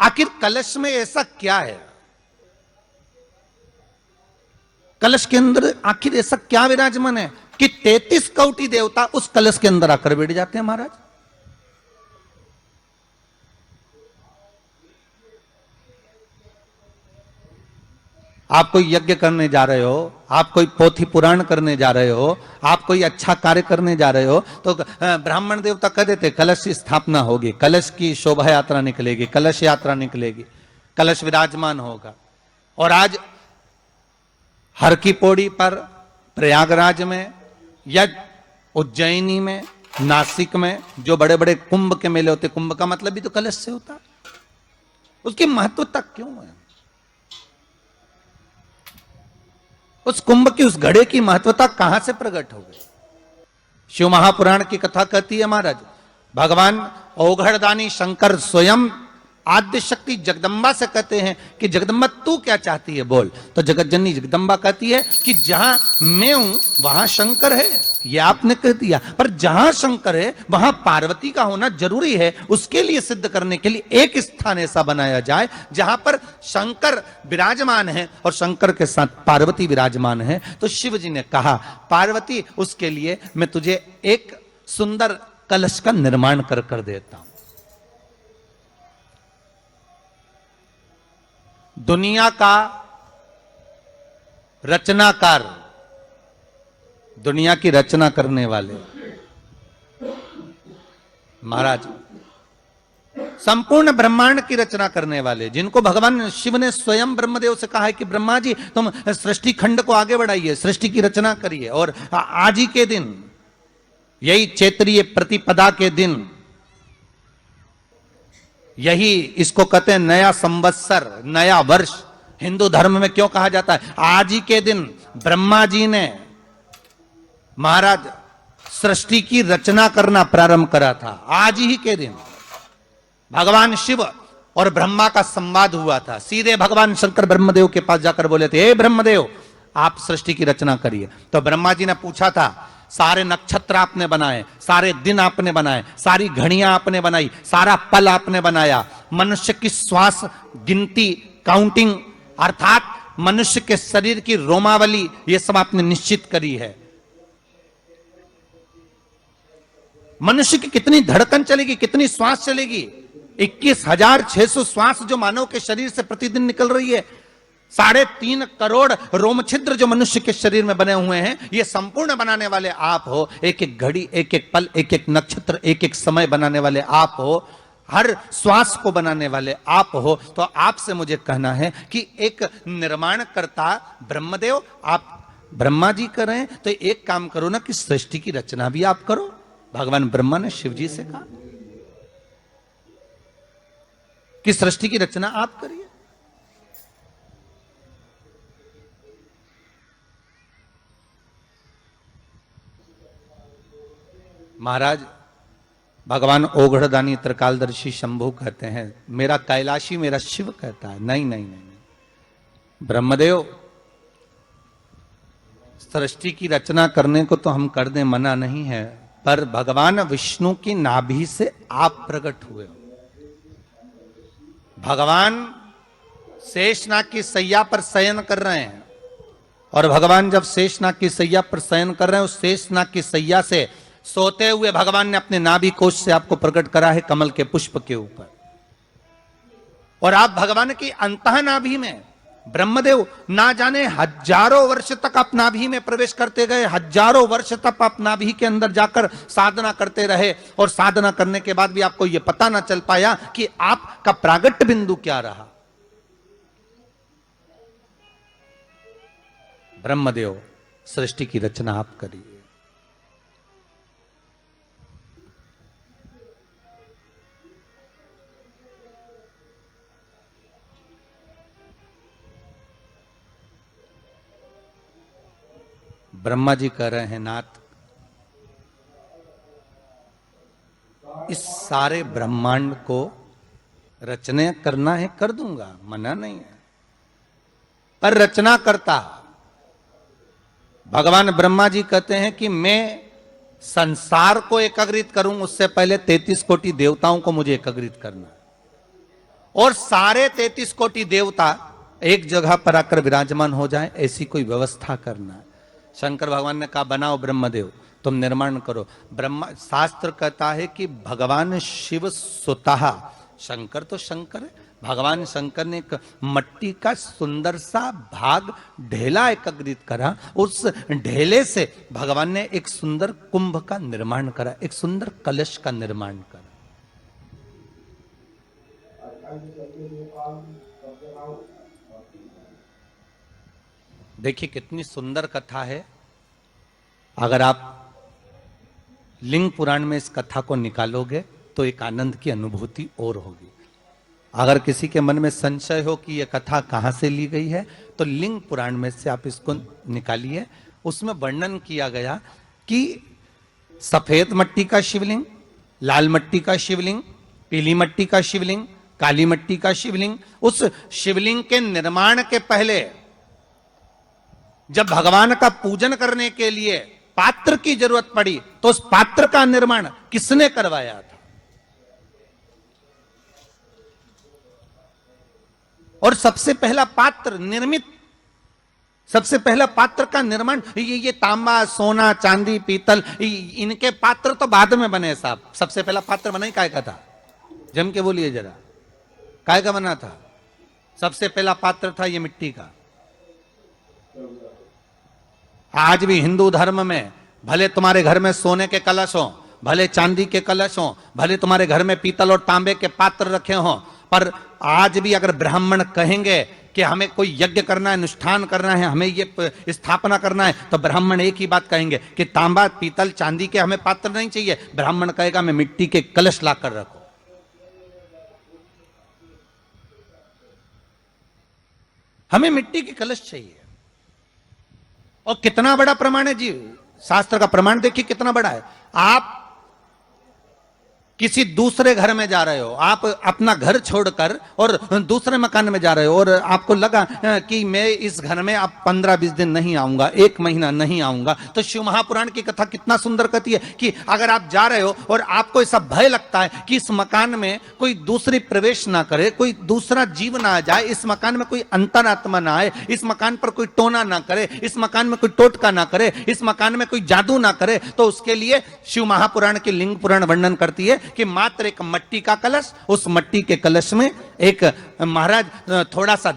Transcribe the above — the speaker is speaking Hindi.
आखिर कलश में ऐसा क्या है? कलश के अंदर आखिर ऐसा क्या विराजमान है कि 33 कोटि देवता उस कलश के अंदर आकर बैठ जाते हैं महाराज? आप कोई यज्ञ करने जा रहे हो, आप कोई पोथी पुराण करने जा रहे हो, आप कोई अच्छा कार्य करने जा रहे हो, तो ब्राह्मण देवता कह देते कलश की स्थापना होगी, कलश की शोभा यात्रा निकलेगी, कलश यात्रा निकलेगी, कलश विराजमान होगा। और आज हर की पौड़ी पर, प्रयागराज में या उज्जैनी में, नासिक में जो बड़े बड़े कुंभ के मेले होते, कुंभ का मतलब भी तो कलश से होता, उसकी महत्वता क्यों है? उस कुंभ की, उस घड़े की महत्वता कहां से प्रकट हो गई? शिव महापुराण की कथा कहती है महाराज, भगवान ओघड़दानी शंकर स्वयं आद्य शक्ति जगदम्बा से कहते हैं कि जगदम्बा तू क्या चाहती है बोल। तो जगत जननी जगदम्बा कहती है कि जहां मैं हूं वहां शंकर है। ये आपने कह दिया, पर जहां शंकर है वहां पार्वती का होना जरूरी है। उसके लिए सिद्ध करने के लिए एक स्थान ऐसा बनाया जाए जहां पर शंकर विराजमान है और शंकर के साथ पार्वती विराजमान है। तो शिव जी ने कहा पार्वती, उसके लिए मैं तुझे एक सुंदर कलश का निर्माण कर देता हूं। दुनिया का रचनाकार, दुनिया की रचना करने वाले महाराज, संपूर्ण ब्रह्मांड की रचना करने वाले, जिनको भगवान शिव ने स्वयं ब्रह्मदेव से कहा है कि ब्रह्मा जी तुम सृष्टि खंड को आगे बढ़ाइए, सृष्टि की रचना करिए। और आज ही के दिन, यही चैत्रीय प्रतिपदा के दिन, यही इसको कहते हैं नया संवत्सर, नया वर्ष। हिंदू धर्म में क्यों कहा जाता है? आज ही के दिन ब्रह्मा जी ने महाराज सृष्टि की रचना करना प्रारंभ करा था। आज ही के दिन भगवान शिव और ब्रह्मा का संवाद हुआ था। सीधे भगवान शंकर ब्रह्मदेव के पास जाकर बोले थे, हे ब्रह्मदेव आप सृष्टि की रचना करिए। तो ब्रह्मा जी ने पूछा था, सारे नक्षत्र आपने बनाए, सारे दिन आपने बनाए, सारी घड़ियां आपने बनाई, सारा पल आपने बनाया, मनुष्य की श्वास गिनती, काउंटिंग, अर्थात मनुष्य के शरीर की रोमावली, ये सब आपने निश्चित करी है। मनुष्य की कितनी धड़कन चलेगी, कितनी श्वास चलेगी, 21,600 श्वास जो मानव के शरीर से प्रतिदिन निकल रही है, 3.5 करोड़ रोम छिद्र जो मनुष्य के शरीर में बने हुए हैं, ये संपूर्ण बनाने वाले आप हो। एक एक घड़ी, एक एक पल, एक एक नक्षत्र, एक एक समय बनाने वाले आप हो। हर श्वास को बनाने वाले आप हो। तो आपसे मुझे कहना है कि एक निर्माणकर्ता ब्रह्मदेव, आप ब्रह्मा जी करें तो एक काम करो ना कि सृष्टि की रचना भी आप करो। भगवान ब्रह्मा ने शिव जी से कहा कि सृष्टि की रचना आप करिए। महाराज भगवान ओघड़दानी त्रिकालदर्शी शंभु कहते हैं, मेरा कैलाशी मेरा शिव कहता है, नहीं नहीं नहीं, नहीं। ब्रह्मदेव सृष्टि की रचना करने को तो हम कर दें, मना नहीं है, पर भगवान विष्णु की नाभि से आप प्रकट हुए हो। भगवान शेषनाग की सैया पर शयन कर रहे हैं, और भगवान जब शेषनाग की सैया पर शयन कर रहे हैं, उस शेषनाग की सैया से सोते हुए भगवान ने अपने नाभि कोश से आपको प्रकट करा है कमल के पुष्प के ऊपर। और आप भगवान की अंतः नाभि में, ब्रह्मदेव ना जाने हजारों वर्ष तक आप नाभि में प्रवेश करते गए, हजारों वर्ष तक आप नाभि के अंदर जाकर साधना करते रहे, और साधना करने के बाद भी आपको यह पता ना चल पाया कि आपका प्रागट्य बिंदु क्या रहा। ब्रह्मदेव सृष्टि की रचना आप करिए। ब्रह्मा जी कह रहे हैं, नाथ इस सारे ब्रह्मांड को रचना करना है, कर दूंगा, मना नहीं है, पर रचना करता भगवान ब्रह्मा जी कहते हैं कि मैं संसार को एकाग्रित करूं, उससे पहले 33 कोटि देवताओं को मुझे एकाग्रित करना है। और सारे 33 कोटि देवता एक जगह पर आकर विराजमान हो जाए, ऐसी कोई व्यवस्था करना है। शंकर भगवान ने कहा बनाओ ब्रह्मदेव, तुम निर्माण करो। ब्रह्मा, शास्त्र कहता है कि भगवान शिव स्वतः, शंकर तो शंकर है, भगवान शंकर ने एक मट्टी का सुंदर सा भाग ढेला एकत्रित करा, उस ढेले से भगवान ने एक सुंदर कुंभ का निर्माण करा, एक सुंदर कलश का निर्माण करा। देखिए कितनी सुंदर कथा है। अगर आप लिंग पुराण में इस कथा को निकालोगे तो एक आनंद की अनुभूति और होगी। अगर किसी के मन में संशय हो कि यह कथा कहां से ली गई है, तो लिंग पुराण में से आप इसको निकालिए। उसमें वर्णन किया गया कि सफेद मट्टी का शिवलिंग, लाल मट्टी का शिवलिंग, पीली मट्टी का शिवलिंग, काली मट्टी का शिवलिंग, उस शिवलिंग के निर्माण के पहले जब भगवान का पूजन करने के लिए पात्र की जरूरत पड़ी, तो उस पात्र का निर्माण किसने करवाया था? और सबसे पहला पात्र निर्मित, सबसे पहला पात्र का निर्माण, ये तांबा, सोना, चांदी, पीतल, इनके पात्र तो बाद में बने साहब। सबसे पहला पात्र बना ही काय का था? जम के बोलिए जरा, काय का बना था? सबसे पहला पात्र था ये मिट्टी का। आज भी हिंदू धर्म में भले तुम्हारे घर में सोने के कलश हो, भले चांदी के कलश हो, भले तुम्हारे घर में पीतल और तांबे के पात्र रखे हो, पर आज भी अगर ब्राह्मण कहेंगे कि हमें कोई यज्ञ करना है, अनुष्ठान करना है, हमें ये स्थापना करना है, तो ब्राह्मण एक ही बात कहेंगे कि तांबा, पीतल, चांदी के हमें पात्र नहीं चाहिए। ब्राह्मण कहेगा मैं मिट्टी के कलश लाकर रखो। हमें मिट्टी के कलश चाहिए। और कितना बड़ा प्रमाण है जी, शास्त्र का प्रमाण देखिए कितना बड़ा है। आप किसी दूसरे घर में जा रहे हो, आप अपना घर छोड़कर और दूसरे मकान में जा रहे हो, और आपको लगा कि मैं इस घर में अब 15-20 दिन नहीं आऊंगा, 1 महीना नहीं आऊंगा, तो शिव महापुराण की कथा कितना सुंदर कहती है कि अगर आप जा रहे हो और आपको ऐसा भय लगता है कि इस मकान में कोई दूसरी प्रवेश ना करे, कोई दूसरा जीव ना आ जाए, इस मकान में कोई अंतरात्मा ना आए, इस मकान पर कोई टोना ना करे, इस मकान में कोई टोटका ना करे, इस मकान में कोई जादू ना करे, तो उसके लिए शिव महापुराण की लिंग पुराण वर्णन करती है कि मात्र एक मट्टी का कलश, उस मट्टी के कलश में एक महाराज थोड़ा सा